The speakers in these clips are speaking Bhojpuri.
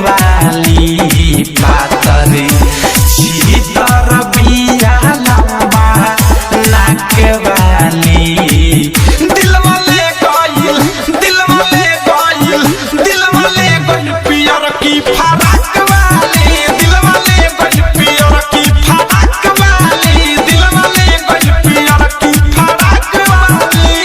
वाली पातर चीतर बिया लंबा नाक वाली दिलवा ले गइल पियर की फराक वाली दिलवा ले गइल पियर की फराक वाली दिलवा ले गइल पियर की फराक वाली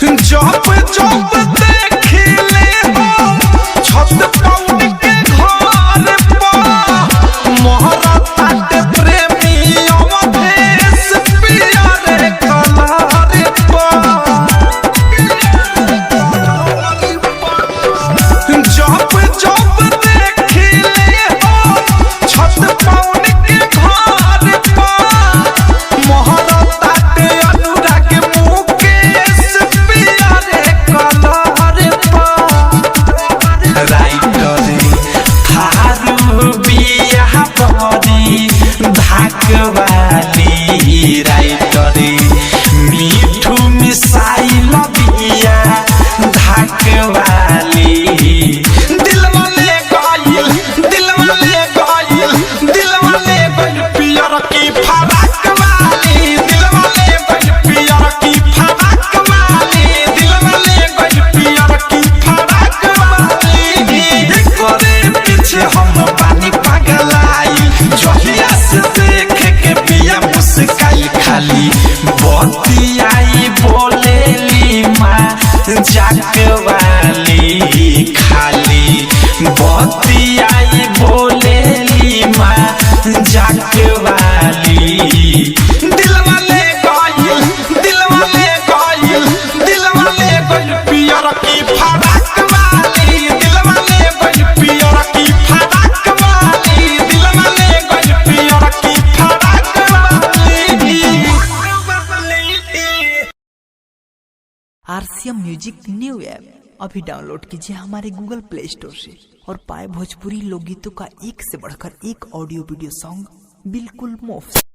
जब जब देखले हो छत पौड़ के घर पर मोहरा ताट प्रेमी अवधेश पिया रे कलर पर जब जब देखले हो छत पौड़ के घर पर मोहरा ताट अनुराग मुकेश पिया रे कलर पर राइटर थारू बिया बड़ी धाक वाली राइटर मीठू मिसाइल बिया धाक वाली दिलवा ले गइल पियर की फराक वाली दिलवा ले गइल पियर की फराक वाली दिलवा ले गइल पियर की फराक वाली करे पीछे हम पानी पगलाई जहिया से देख के पिया मुस्काई खाली बतियाई बोलेली माँ जाक वाली खाली बतियाई बोलेली माँ जाक वाली दिलवा ले गइल पियर की फराक वाली दिलवा ले गइल पियर की फराक वाली दिलवा ले गइल पियर की फराक वाली। आरसीएम म्यूजिक न्यू ऐप अभी डाउनलोड कीजिए हमारे गूगल प्ले स्टोर से और पाए भोजपुरी लोकगीतों का एक से बढ़कर एक ऑडियो वीडियो सॉन्ग बिल्कुल मुफ्त।